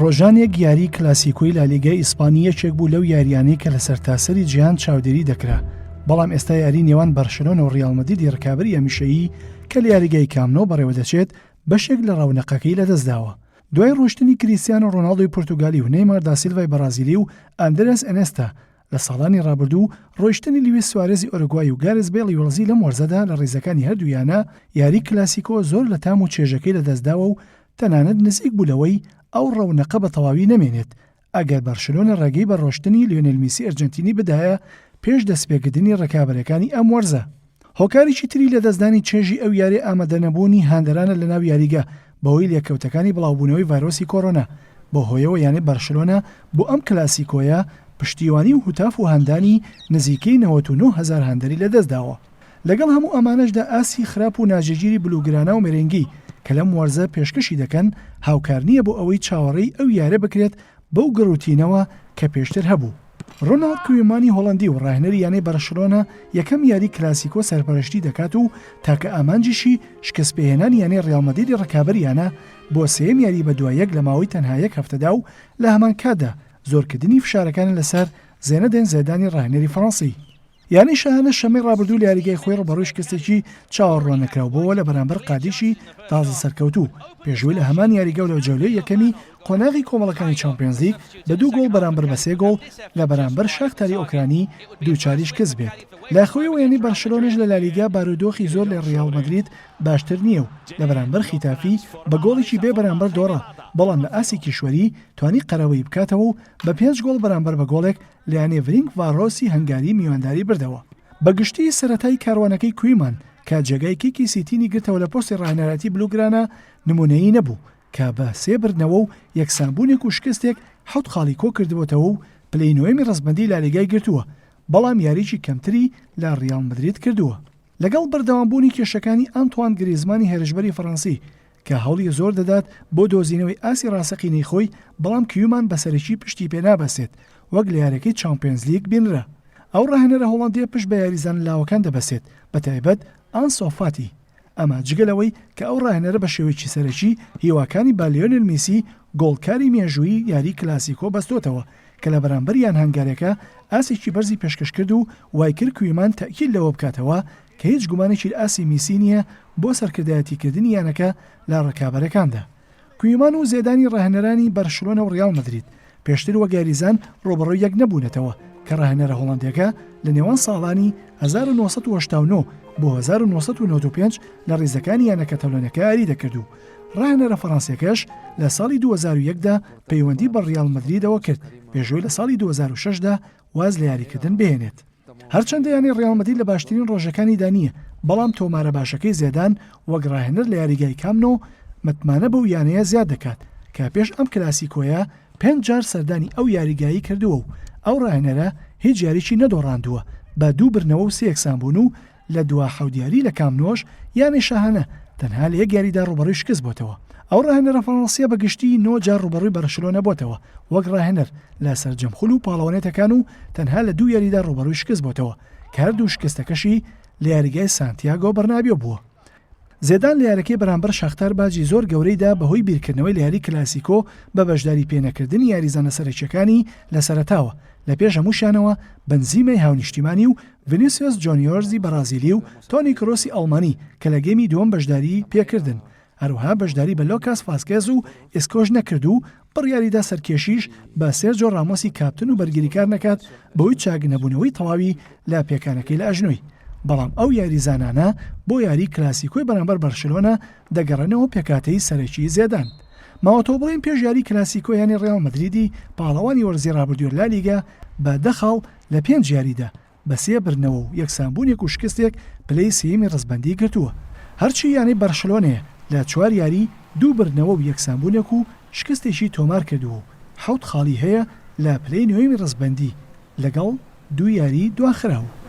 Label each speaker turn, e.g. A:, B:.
A: ڕۆژانێک یاری کلاسیکۆی لالیگای ئیسپانی یەکێک بوو لەو یاریانەی کە لە سەرتاسەری جیهان چاودێری دەکرا. بەڵام ئێستا یاری نێوان بەرشلۆنە و ڕیال مەدریدی ڕکابەری هەمیشەیی کە لە یاریگای کامنۆ بەڕێوە دەچێت بەشێک لە ڕەونەقەکەی لەدەستداوە. دوای ڕۆشتنی کریستیانۆ ڕۆناڵدۆی پورتوگالی و نەیمار دا سیلڤای بەرازیلی و ئاندرێس ئەنێستا لە ساڵانی ڕابردوو ڕۆیشتنی لویس سوارێزی ئۆروگوای و گارێز بیلی وەلزی لەم وەرزەدا لە ڕێزەکانی هەردوویانە یاری کلاسیکۆ زۆر لە تام و چێژەکەی لەدەستداوە و تەنانەت نزیک بوولەوەی ئەو ڕەونەقە بە تەواوی نەمێنێت ئەگەر بەرشلۆنە ڕێگەی بە ڕۆشتنی لیۆنێل میسی ئەرجەنتینی بدایە پێش دەستپێکردنی ڕکابەرەکانی ئەم وەرزە. هۆکاریی تری لە دەستدانی چێژی ئەو یاری ئامادەنەبوونی هاندەرانە لە ناو یاریگە بەهۆی لێکەوتەکانی بڵاوبوونەوەی ڤایرۆسی کۆرۆنا. بۆ هۆیەوە یانێ بەرشلۆنە بۆ ئەم کلاسیکۆیە پشتیوانی و هوتاف و هەندانی نزیکەی 99,000 هەندەری لەدەستداوە. لەگەڵ هەموو ئەمانەشدا ئاسی خراپ و ناجێگیری بلوگرانە و مێرەنگی کە لەم وەرزە پێشکەشی دەکەن هاوکار نییە بۆ ئەوەی چاوەڕێی ئەو یارە بکرێت بەو گەڕوتینەوە کە پێشتر هەبوو. ڕۆناڵد کوێمانی هۆڵەندی و ڕاهێنەری یانەی بەرشلۆنە یەکەم یاری کلاسیکۆ سەرپەرشتی دەکات و تاکە ئامانجیشی شکستپێهێنانی یانەی ڕیال مەدریدی ڕکابەریانە بۆ سێم یاری بە دوایەک لە ماوەی تەنها یەک هەفتەدا و لە هەمان کاتدا زۆرکردنی فشارەکان لەسەر زێنەدێن زێدانی ڕاهێنەری فەڕەنسی. یانی شەهانە شەمەی ڕابردوو لە یاریگای خۆی ڕوبەڕووی شکستێکی چاوەڕوان نەکراوبەوە لە بەرامبەر قادیشی تازە سەرکەوتوو پێشووی لە هەمان یاریگە و لە جەولەی یەکەمی قۆناغی کۆمەڵەکانی چامپیۆنز لیگ بە 2 گۆڵ بەرامبەر بە 3 گۆڵ لە بەرامبەر شاختاری ئۆکرانی دووچاری شکست بێت. لەخۆیەوە یانی بەرشلۆنەش لە لالیگا بارودۆخی زۆر لە ڕیال مەدرید باشتر نییە و لە بەرامبەر خیتافی بە گۆڵێکی بێ بەرامبەر دۆڕە، بەڵام لە ئاسی کیشوەری توانی قەرەوەی بکاتەوە و بە 5 گۆڵ بەرامبەر بە گۆڵێک لە یانێڤرینگ ڤاڕۆسی هەنگاری میوانداری بردەوە. بەگشتی سەرەتای کاروانەکەی کویمان کە جێگای کیکی سیتینی گرتەوە لە پۆستی ڕاهێنەراتی بلوگرانە نمونەیی نەبوو کە بە 3 بردنەوە و یەکسانبوونێک و شکستێک 7 خاڵی کۆ کردبووەتەوە و پلەی نوێمی ڕەسبەندی لالیگای گرتووە، بەڵام یاریی کەمتری لە ڕیال مەدرید کردووە. لەگەڵ بەردەوامبوونی کێشەکانی ئانتوان گریزمانی هێرشبەری فەڕەنسی کە هەوڵی زۆر دەدات بۆ دۆزینەوەی ئاسی ڕاستەقینەی خۆی، بەڵام کیومان بەسەرەکی پشتی پێ نابەسێت وەک لە یاریەکەی چامپیۆنز لیگ بینرە. ئەو ڕاهێنەرە هۆڵەندیە پشت بە یاریزان لاوەکان دەبەسێت، بەتایبەت ئانسۆ فاتی. ئەمە جگەلەوەی کە ئەو ڕاهێنەرە بە شێوەیەکی سەرەکی هیواکانی با لیۆنێل میسی گۆڵکاری مێژووی یاری کلاسیکۆ بەستۆتەوە کە لە بەرامبەریان هەنگارەکە ئاسێکی بەرزی پێشکەش کرد و وای کرد کویمان تەکیل لەوە بکاتەوە کە هیچ گومانێکی ئاسی میسی نییە بۆ سەرکردایەتیکردنی یانەکە لە ڕکابەرەکاندا. کویمان و زێدانی ڕاهێنەرانی بەرشلۆنە و ڕیال مەدرید پێشتر وەک یاریزان ڕۆبەڕۆی یەک نەبوونەتەوە کە ڕاهێنەرە هۆڵەندیەکە لە نێوان ساڵانی 1989 بۆ 1995 لە ڕێزەکانی یانەکە تەولۆنەکە یاری دەکرد و ڕاهێنەرە فەڕەنسیەکەش لە ساڵی 2001دا پەیوەندی بە ڕیال مەدریدەوە کرد پێشوەی لە ساڵی 2006دا واز لە یاریکردن بهێنێت. هەرچەندە یانی ڕیال مەدرید لە باشترین ڕۆژەکانی دانیە، بەڵام تۆمارە باشەکەی زێدان وەک ڕاهێنەر لە یاریگای کامنۆ متمانە بەو یانەیە زیاد دەکات کە پێش ئەم کلاسیکۆیە 5 جار سەردانی ئەو یاریگایی کردووە و ئەو ڕاهێنەرە هیچ یاریی نەدۆڕاندووە بە 2 برنەوە و 3 یەکسانبوون و لە دوا حەودیاری لە کامنۆش یانی شەهانە تەنها لە یەک یاریدا ڕوبەڕووی شکست بۆتەوە. ئەو ڕاهێنەرە فەڕەنسیە بەگشتی 9 جار ڕوبەڕووی بەرشلۆنە بۆتەوە وەک ڕاهێنەر لە سەرجەمخول و پاڵەوانێتەکان و تەنها لە 2 یاریدا ڕوبەڕووی شکست بۆتەوە کە هەردوو شکستەکەشی لە یاریگای سانتیاگۆ بەرنابیۆ بووە. زێدان لە یاریەکەی بەرامبەر شاختار باجی زۆر گەورەیدا بەهۆی بیرکردنەوەی لە یاری کلاسیکۆ بە بەشداری پێنەکردنی یاریزانە سەرەکیەکانی لە سەرەتاوە لە پێش هەمووشانەوە بنزیمەی هاونیشتیمانی و ڤینیسیۆس جۆنیۆرزی بەرازیلی و تۆنی کرۆسی ئەڵمانی کە لە گەیمی دووەم بەشداری پێکردن. هەروها بەشداری بە لۆکاس فاسکێز و ئێسکۆژ نەکرد و بڕیاریدا سەرکێشیش بە سێرجۆ ڕامۆسی کاپتن و بەرگریکار نەکات بەوەی چاگنەبوونەوەی تەواوی لە پێکانەکەی لە ئەژنۆی. بەڵام ئەو یاریزانانە بۆ یاری کلاسیکۆی بەرامبەر بەرشلۆنە دەگەڕێنەوە پێکاتەی سەرەکی زێدان. ماوەتەوە بڵێن پێش یاری کلاسیکۆ یانی ڕیال مەدریدی پاڵەوانی وەرزی ڕابردووە لالیگا بە 10 خاڵ لە 5 یاریدا بە 3 برنەوە و یەکسانبوونێک و شکستێک پلەی سێمی ڕەسبەندی گرتووە. هەرچی یانی بەرشلۆنەیە لە 4 یاری 2 برنەوە و یەکسانبوونێک و شکستێکی تۆمار کردووە و 7 خاڵی هەیە لە پلەی نوێمی ڕەسبەندی لەگەڵ 2 یاری دواخراوە.